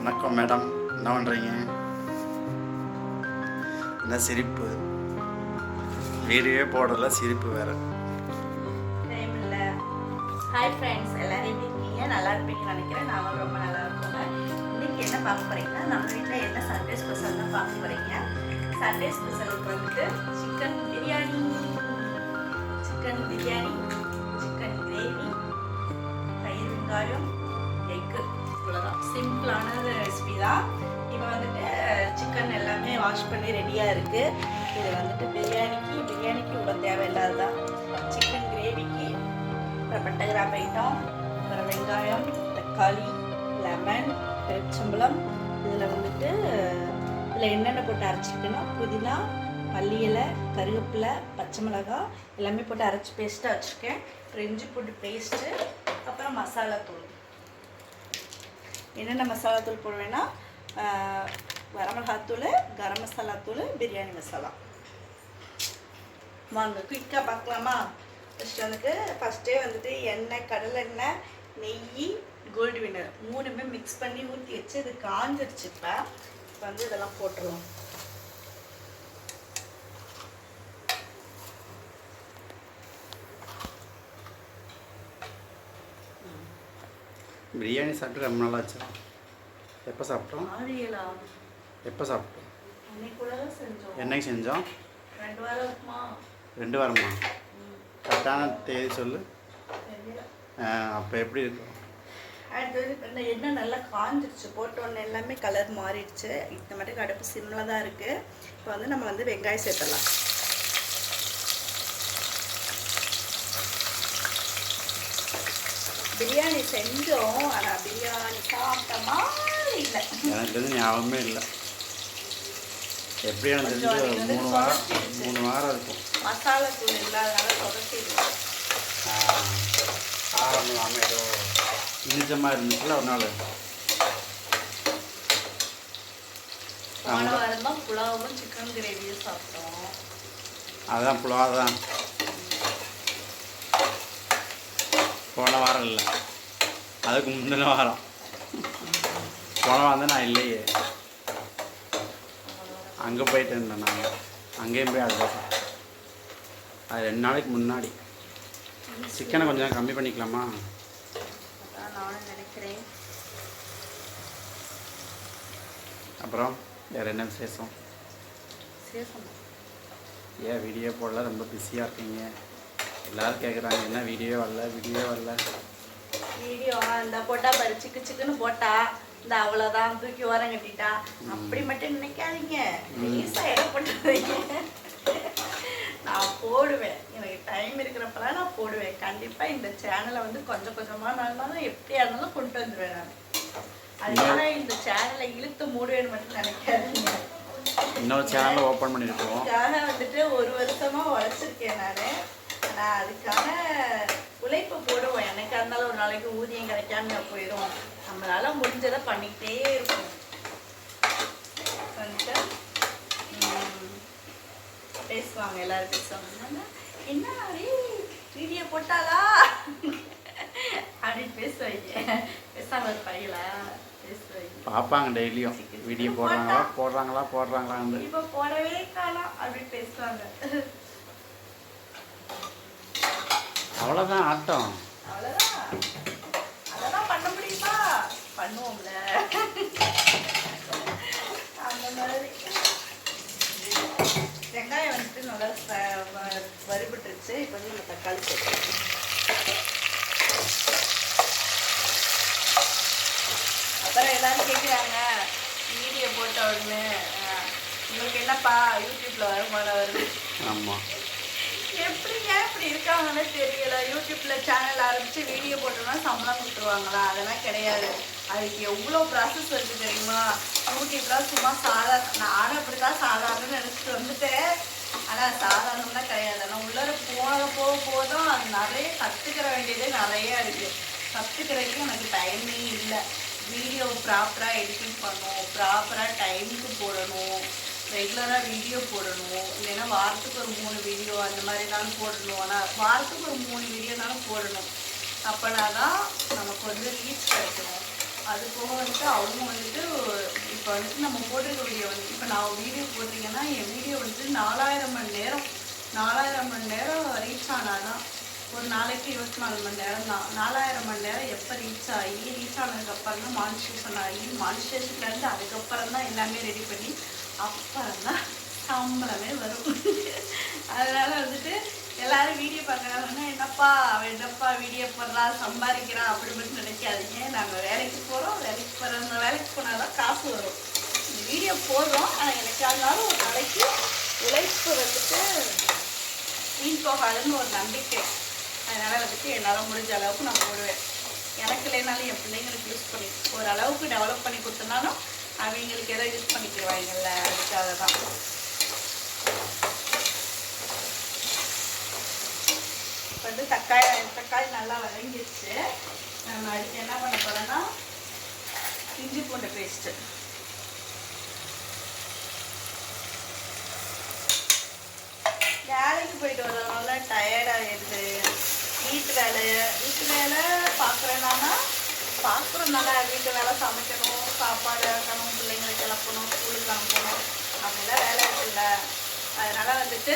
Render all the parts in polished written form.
வணக்கம் மேடம், என்ன பண்ணுறீங்க? என்ன சிரிப்பு? வீடியோவே போடல, சிரிப்பு வேறு. டைம் இல்லை. ஹாய் ஃப்ரெண்ட்ஸ், எல்லோரும் எப்படி இருக்கீங்க? நல்லா இருப்பீங்கன்னு நினைக்கிறேன். நாங்களும் ரொம்ப நல்லா இருக்கோங்க. இன்றைக்கி என்ன பார்க்க போகிறீங்கன்னா, நம்ம வீட்டில் என்ன சண்டே ஸ்பெஷல் தான் பார்க்க போகிறீங்க. சண்டே ஸ்பெஷலுக்கு வந்துட்டு சிக்கன் பிரியாணி, சிக்கன் கிரேவி, தயிர் வெங்காயம், எக்கு, இவ்வளோதான். சிம்பிளான ரெசிபி தான். இப்போ வந்துட்டு சிக்கன் எல்லாமே வாஷ் பண்ணி ரெடியாக இருக்குது. இது வந்துட்டு பிரியாணிக்கு இவ்வளோ தேவையில்லாததான். சிக்கன் கிரேவிக்கு பட்டை கிராம்பு ஐட்டம், அப்புறம் வெங்காயம், தக்காளி, லெமன், பெருச்சம்பழம், இதில் வந்துட்டு இதில் என்னென்ன போட்டு அரைச்சிக்கணும், புதினா, மல்லி இலை, கருவேப்பிலை, பச்சை மிளகாய் எல்லாமே போட்டு அரைச்சி பேஸ்ட்டாக வச்சுருக்கேன். இஞ்சி பூண்டு பேஸ்ட்டு, அப்புறம் மசாலா தூள். என்னென்ன மசாலா தூள் போடுவேன்னா வரமிளகாத்தூள், கரம் மசாலா தூள், பிரியாணி மசாலா. வாங்க குயிக்காக பார்க்கலாமா? ஃபஸ்ட்டே வந்துட்டு எண்ணெய், கடலை எண்ணெய், நெய், கோல்டு வினர் மூணுமே மிக்ஸ் பண்ணி ஊற்றி வச்சு இது காஞ்சிருச்சு. இப்போ வந்து இதெல்லாம் போட்டுடலாம். பிரியாணி சாப்பிட்டு ரொம்ப நாள் ஆச்சு. எப்போ சாப்பிட்டோம்? எப்போ சாப்பிட்டோம்? என்னைக்கு செஞ்சோம்? 2 வாரம் இருக்குமா? 2 வாரமா? கரெக்டான தேதி சொல்லு. அப்போ எப்படி இருக்கும்? அடுத்தது எண்ணெய் நல்லா காஞ்சிருச்சு. போட்டோன்னு எல்லாமே கலர் மாறிடுச்சு. இந்த மாதிரி அடுப்பு சிம்மில் தான் இருக்குது. இப்போ வந்து நம்ம வந்து வெங்காயம் சேர்த்துடலாம். பிரியாணி செஞ்சோம், ஆனால் பிரியாணி சாப்பிட்ட மாதிரி இல்லை. எனக்கு தெரிஞ்சு ஞாபகமே இல்லை. எப்படி எனக்கு தெரிஞ்சு 3 வாரம் இருக்கும். மசாலா தூள் இல்லாதனால தொடச்சிடுவோம். காரம் இல்லாமல் ஏதோ இனிச்சமாக இருந்துச்சுல ஒரு நாள். போன வாரம் தான் புலாவும் சிக்கன் கிரேவியும் சாப்பிட்டோம். அதுதான் புலாவ் தான். போன வாரம் இல்லை, அதுக்கு முந்தின வாரம். போன வாரம் தான் நான் இல்லையே, அங்கே போயிட்டு இருந்தேன். நாங்கள் அங்கேயும் போய் அது 2 நாளைக்கு முன்னாடி. சிக்கனை கொஞ்சம் கம்மி பண்ணிக்கலாமா? நானும் நினைக்கிறேன். அப்புறம் வேறு என்ன விசேஷம்? ஏன் வீடியோ போடல? ரொம்ப பிஸியாக இருக்கீங்க. எல்லோரும் கேட்குறாங்க, என்ன வீடியோ வரல. வீடியோ இந்த போட்டா பாரு, சிக்குன்னு போட்டா இந்த அவ்வளோதான் தூக்கி ஓரம் கட்டிட்டா. அப்படி மட்டும் நினைக்காதீங்க. ஈஸியாக இடம் போட்டுருவீங்க. நான் போடுவேன், எனக்கு டைம் இருக்கிறப்பெல்லாம் நான் போடுவேன். கண்டிப்பாக இந்த சேனலை வந்து கொஞ்சம் கொஞ்சமாக இருந்தாலும் எப்படியா இருந்தாலும் கொண்டு வந்துடுவேன் நான். அதனால இந்த சேனலை இழுத்து மூடுவேன்னு மட்டும் நினைக்காதீங்க. இன்னொரு சேனலை ஓப்பன் பண்ணியிருக்கோம். அதுக்காக வந்துட்டு 1 வருஷமாக உழைச்சிருக்கேன் நான். ஆனால் அதுக்கான உழைப்பு போடுவோம். எனக்காக இருந்தாலும் ஒரு நாளைக்கு ஊதியம் கிடைக்காம போயிடும். நம்மளால முடிஞ்சதை பண்ணிக்கிட்டே இருக்கும். வந்துட்டு பேசுவாங்க, எல்லாரும் பேசுவாங்க, என்ன வீடியோ போட்டாலா அப்படின்னு பேசுவாங்க. பேசாம இருப்பாங்களா? பேசுவாங்க, பார்ப்பாங்க. டெய்லியும் வீடியோ போடுறாங்களான்னு. இப்போ போடவே காணோம் அப்படின்னு பேசுவாங்க. அவ்வளோதான் ஆட்டம். அவ்வளோதான். அதெல்லாம் பண்ண முடியுமா? பண்ணுவோம்ல அந்த மாதிரி. வெங்காயம் வந்துட்டு நல்லா வறுபட்டுருச்சு. இப்போ வந்து நம்ம தக்காளி சேர்த்து, அப்புறம் எல்லாரும் கேட்குறாங்க வீடியோ போட்ட உடனே உங்களுக்கு என்னப்பா யூடியூப்பில் வருமானம் வருது? ஆமாம். எப்படிங்க இப்படி இருக்காங்கன்னு தெரியல. யூடியூப்பில் சேனல் ஆரம்பித்து வீடியோ போட்டோம்னா சம்பளம் கொடுத்துருவாங்களா? அதெல்லாம் கிடையாது. அதுக்கு எவ்வளோ ப்ராசஸ் இருக்குது தெரியுமா? யூடியூப்லாம் சும்மா சாதாரண, நானும் அப்படி தான் சாதாரணன்னு நினச்சிட்டு வந்துட்டேன். ஆனால் சாதாரணம்லாம் கிடையாது. ஆனால் உள்ளே போதும் அது நிறைய கற்றுக்கிற வேண்டியது நிறையா இருக்குது. கற்றுக்கிறதுக்கு எனக்கு டைமே இல்லை. வீடியோ ப்ராப்பராக எடிட்டிங் பண்ணணும், ப்ராப்பராக டைமுக்கு போடணும், ரெகுலராக வீடியோ போடணும். இல்லைன்னா வாரத்துக்கு ஒரு 3 வீடியோ அந்த மாதிரினாலும் போடணும். ஆனால் வாரத்துக்கு ஒரு 3 வீடியோனாலும் போடணும். அப்போனா தான் நமக்கு வந்து ரீச் கிடைக்கணும். அது போக வந்துட்டு அவங்க வந்துட்டு இப்போ வந்துட்டு நம்ம போட்டிருக்க வீடியோ வந்து இப்போ நான் வீடியோ போட்டிங்கன்னா என் வீடியோ வந்துட்டு 4000 மணி நேரம் 4000 மணி நேரம் ரீச் ஆனாதான் ஒரு நாளைக்கு 24 மணி நேரம் தான். 4000 மணி நேரம் எப்போ ரீச் ஆனதுக்கப்புறம் தான் மானிஸ்ட்ரேஷன் ஆகி மானிஸ்ட்ரேஷன்லேருந்து அதுக்கப்புறம் தான் எல்லாமே ரெடி பண்ணி அப்புறம் தான் சம்பளமே வரும். அதனால வந்துட்டு எல்லாரும் வீடியோ பார்க்குறாங்கன்னா என்னப்பா வீடியோ போடுறான் சம்பாதிக்கிறான் அப்படி மட்டும் நினைக்காதீங்க. நாங்கள் வேலைக்கு போகிறோம், வேலைக்கு போனால் தான் காசு வரும். இந்த வீடியோ போடுறோம், ஆனால் எனக்கு அதனால ஒரு நாளைக்கு உழைப்பு வந்துட்டு வீண் போகாதுன்னு ஒரு நம்பிக்கை. அதனால் வந்துட்டு என்னால் முடிஞ்ச அளவுக்கு நான் போடுவேன். எனக்கு இல்லைனாலும் என் பிள்ளைங்களுக்கு யூஸ் பண்ணி ஓரளவுக்கு டெவலப் பண்ணி கொடுத்தனாலும் அவங்களுக்கு ஏதோ யூஸ் பண்ணிக்கிடுவாங்கல்ல, அதுக்காக தான். இப்போ வந்து தக்காளி நல்லா வதங்கிடுச்சு. நம்ம அடுத்து என்ன பண்ண போகிறோன்னா இஞ்சி பூண்டு பேஸ்ட்டு. வேலைக்கு போயிட்டு வரதுனால டயர்டாகிடுது. வீட்டு வேலை பார்க்குறேன்னா வீட்டு வேலை சமைக்கணும், சாப்பாடு ஆக்கணும், பிள்ளைங்களை கிளப்பணும், ஸ்கூலுக்கு அனுப்பணும், அப்படிலாம் வேலை இருக்குல்ல. அதனால் வந்துட்டு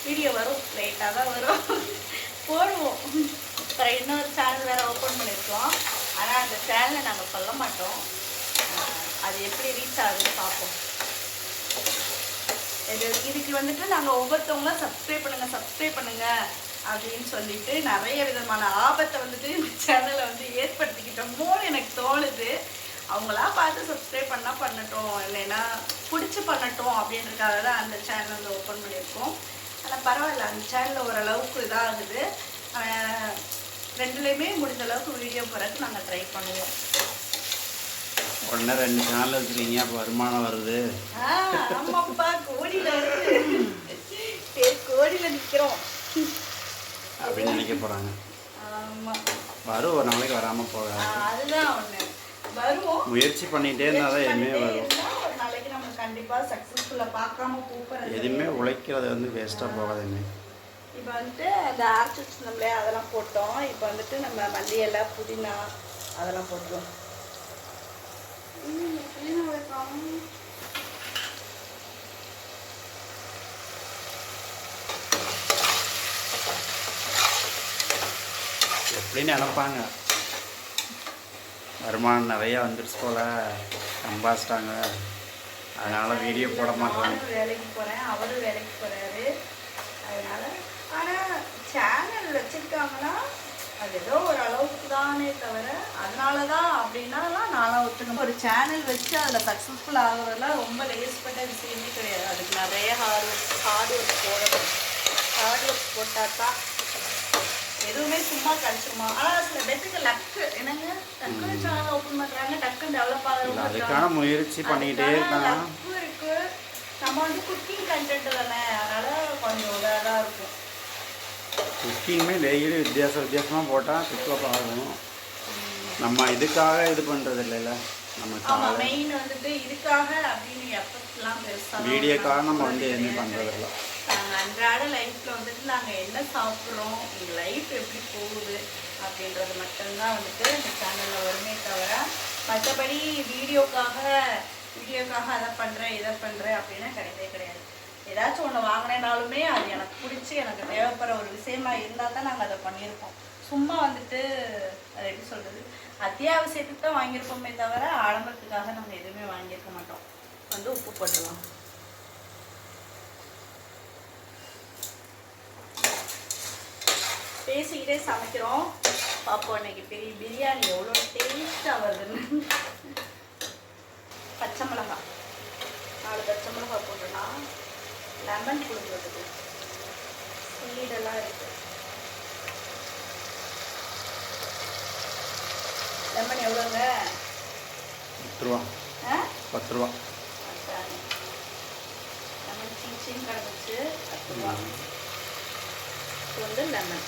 வீடியோ வரும், லேட்டாக தான் வரும், போடுவோம். அப்புறம் இன்னொரு சேனல் வேறு ஓப்பன் பண்ணியிருக்கோம். ஆனால் அந்த சேனலை நாங்கள் சொல்ல மாட்டோம். அது எப்படி ரீச் ஆகுதுன்னு பார்ப்போம். இதுக்கு வந்துட்டு நாங்கள் ஒவ்வொருத்தவங்களும் சப்ஸ்கிரைப் பண்ணுங்க அப்படின்னு சொல்லிட்டு நிறைய விதமான ஆபத்தை வந்துட்டு இந்த சேனலை வந்து ஏற்படுத்திக்கிட்டோமோன்னு எனக்கு தோணுது. அவங்களா பார்த்து சப்ஸ்கிரைப் பண்ணால் பண்ணட்டும், இல்லைன்னா பிடிச்சி பண்ணட்டும் அப்படின்றதுக்காக தான் அந்த சேனல் வந்து ஓப்பன் பண்ணியிருக்கோம். ஆனால் பரவாயில்ல, அந்த சேனலில் ஓரளவுக்கு இதாகுது. ரெண்டுலேயுமே முடிஞ்ச அளவுக்கு வீடியோ போகிறதுக்கு நாங்கள் ட்ரை பண்ணுவோம். உடனே 2 சேனல் வச்சுருக்கீங்க, அப்போ வருமானம் வருது. ஆமாப்பா, கோடியில் வருது. கோடியில் நிற்கிறோம் அப்படின்னு நினைக்க போகிறாங்க. ஆமாம், வரும், ஒரு நாளைக்கு வராமல் போகாது. அதுதான் ஒன்று, வருவோம். முயற்சி பண்ணிகிட்டே இருந்தால் தான் எதுவுமே வரும். ஒரு நாளைக்கு நம்ம கண்டிப்பாக சக்ஸஸ்ஃபுல்லாக பார்க்காம கூப்பிட்றது எதுவுமே உழைக்கிறது வந்து வேஸ்ட்டாக போகாதுமே. இப்போ வந்துட்டு அந்த ஆர்ச்சி நம்மளே அதெல்லாம் போட்டோம். இப்போ வந்துட்டு நம்ம மல்லி இலை, புதினா அதெல்லாம் போட்டுருவோம். எப்படின்னு நினைப்பாங்க, வருமானம் நிறையா வந்துடுச்சு போல், சம்பாதிச்சிட்டாங்க, அதனால் வீடியோ போட மாட்டாங்க. வேலைக்கு போகிறேன், அவரும் வேலைக்கு போகிறாரு. அதனால் ஆனால் சேனல் வச்சுருக்காங்கன்னா அது ஏதோ ஒரு அளவுக்கு தானே தவிர அதனால தான் அப்படின்னாலாம் நானும் ஒத்துக்கணும். ஒரு சேனல் வச்சு அதில் சக்ஸஸ்ஃபுல் ஆகிறதுலாம் ரொம்ப லேஸ்பட்ட விஷயமே கிடையாது. அதுக்கு நிறைய ஹார்ட் ஒர்க் போடணும். ஹார்ட் ஒர்க் போட்டால் தான் எதுவுமே சும்மா கிடச்சிருமா. ஆனால் சில பேருக்கு லக்கு என்னங்க, டக்குன்னு சேனல் ஓப்பன் பண்ணுறாங்க, டக்குன்னு டெவலப் ஆகுது. அதுக்கான முயற்சி பண்ணிக்கிட்டே இருக்காங்க. லக்கு இருக்குது. நம்ம வந்து குக்கிங் கண்டென்ட் தானே, அதனால் கொஞ்சம் இதாக தான் இருக்கும். குக்கிங்குமே டெய்லி வித்தியாசமாக போட்டால் குக்கப் ஆகும். நம்ம இதுக்காக இது பண்ணுறது இல்லைல்ல, நம்ம மெயின் வந்துட்டு இதுக்காக அப்படின்னு எஃபர்ட்ஸ்லாம் பெருசாக வீடியோக்காக நம்ம வந்து எதுவுமே பண்ணுறதில்ல. நாங்கள் அன்றாட லைஃப்பில் வந்துட்டு நாங்கள் என்ன சாப்பிட்றோம், எங்கள் லைஃப் எப்படி போகுது அப்படின்றது மட்டும்தான் வந்துட்டு இந்த சேனலில் வருமே தவிர மற்றபடி வீடியோக்காக அதை பண்ணுறேன் இதை பண்ணுறேன் அப்படின்னா கிடையவே கிடையாது. ஏதாச்சும் ஒன்று வாங்கினேனாலுமே அது எனக்கு பிடிச்சி எனக்கு தேவைப்படுற ஒரு விஷயமா இருந்தால் தான் நாங்கள் அதை பண்ணியிருப்போம். சும்மா வந்துட்டு அது எப்படி சொல்கிறது, அத்தியாவசியத்துக்கு தான் வாங்கியிருப்போமே தவிர ஆடம்பரத்துக்காக நாங்கள் எதுவுமே வாங்கியிருக்க மாட்டோம். வந்து உப்பு போட்டுடலாம். பேசிக்கிட்டே சமைக்கிறோம். பார்ப்போம் இன்னைக்கு பெரிய பிரியாணி எவ்வளோ டேஸ்ட்டாக வருதுன்னு. பச்சை மிளகாய் 4 பச்சை மிளகாய் போட்டோன்னா லெமன் கொடுக்குறதுக்கு சீடெல்லாம் இருக்குது. லெமன் எவ்வளோங்க? 10 ரூபா. 10 ரூபா. லெமன் சீச்சின்னு கிடந்துச்சு, 10 ரூபா. இது வந்து லெமன்.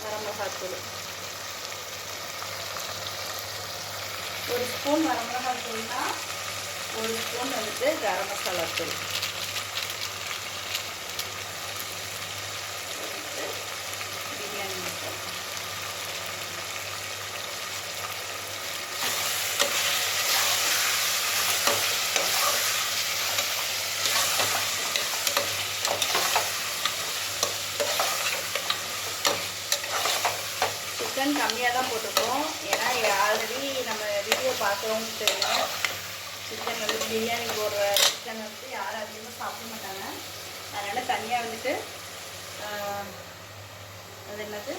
வரமிளகாத்தூள். 1 ஸ்பூன் வரமிளகாய் தூள்னா 1 ஸ்பூன் வந்துட்டு கரம் மசாலா தூள். பிரியாணி மசாலா. சிக்கன் கம்மியாக தான் போட்டிருக்கோம். ஏன்னா ஆல்ரெடி நம்ம வீடியோ பார்க்குறோம்னு தெரியும். சிக்கன் வந்து பிரியாணி போடுற சிக்கன் வந்து யாரும் அதிகமாக சாப்பிட மாட்டாங்க. அதனால் தனியாக வந்துட்டு அது என்னது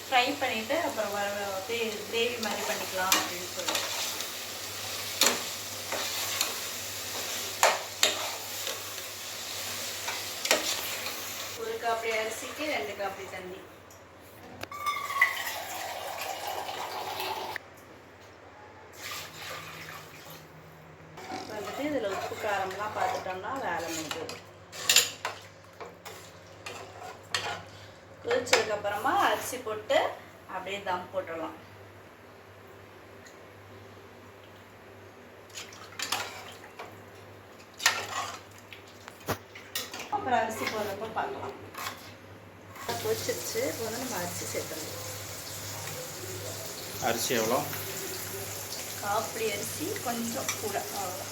ஃப்ரை பண்ணிவிட்டு அப்புறம் அப்படியே கிரேவி மாதிரி பண்ணிக்கலாம் அப்படின்னு சொல்லுவோம். ஒரு காப்பி அரிசிக்கு 2 காப்பி தண்ணி. வந்துட்டு இதில் உப்பு காரம்லாம் பார்த்துட்டோம்னா வேலை முடிஞ்சது. கொதிச்சதுக்கப்புறமா அரிசி போட்டு அப்படியே தம் போட்டுடலாம். அப்புறம் அரிசி போடுறப்ப பார்க்கலாம். கொதிச்சிருச்சு. இப்போ வந்து நம்ம அரிசி சேர்த்துடலாம். அரிசி எவ்வளோ? காப்பிடி அரிசி கொஞ்சம் கூட, அவ்வளோதான்.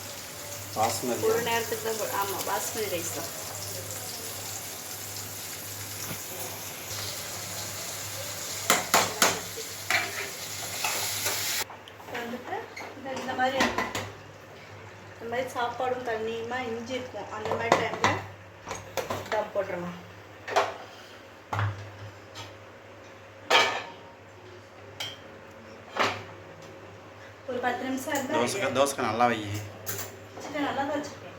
பாஸ்மதி ஒரு நேரத்துக்கு தான் ஆமாம், பாஸ்மதி ரைஸ் தான். வந்துட்டு இந்த மாதிரி சாப்பாடும் தண்ணியுமா இஞ்சி இருக்கும். அந்த மாதிரி டைமில் தம் போட்டுடலாம். ஒரு 10 நிமிஷம் இருந்தால் தோசை நல்லா வை. சிக்கன் நல்லா தான் வச்சுருக்கேன்.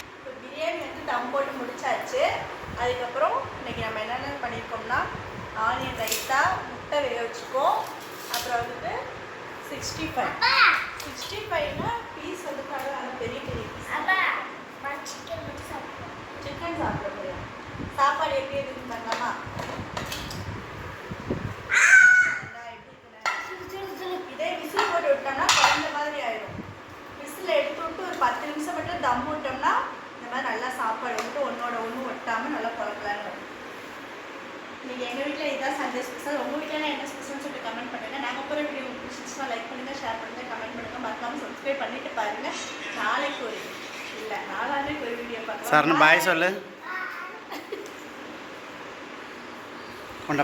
இப்போ பிரியாணி வந்து தம் போட்டு முடிச்சாச்சு. அதுக்கப்புறம் இன்றைக்கி நம்ம என்னென்ன பண்ணியிருக்கோம்னா ஆனியன் ரைத்தா, முட்டை வேக வச்சுக்கோம். அப்புறம் வந்துட்டு 65னா பீஸ் வந்து அந்த பெரிய பெரிய பீஸ். சிக்கன் சாப்பிட முடியும். சாப்பாடு எப்படி இருக்குன்னு பண்ணலாமா? இதே விசில் போட்டு விட்டோம்னா குழந்த மாதிரி ஆயிடும். விசில் எடுத்து விட்டு ஒரு 10 நிமிஷம் மட்டும் தம் விட்டோம்னா இந்த மாதிரி நல்லா சாப்பாடு வந்துட்டு ஒன்றோட ஒன்று ஒட்டாமல் நல்லா குழப்பலான்னு வரும். இன்றைக்கி எங்கள் வீட்டில் இதுதான் சண்டே ஸ்பெஷல். உங்கள் வீட்டில் என்ன ஸ்பெஷல்னு சொல்லிட்டு கமெண்ட் பண்ணுங்கள். நாங்கள் போகிற வீடியோ உங்களுக்கு பிடிச்சிச்சுன்னா லைக் பண்ணுங்கள், ஷேர் பண்ணுங்கள், கமெண்ட் பண்ணுங்கள். மறக்காமல் சப்ஸ்கிரைப் பண்ணிட்டு பாருங்கள். நாளைக்கு ஒரு இல்லை நாளான்னைக்கு ஒரு வீடியோ பார்க்கலாம். சார் பாய் சொல்லு. கொண்டா.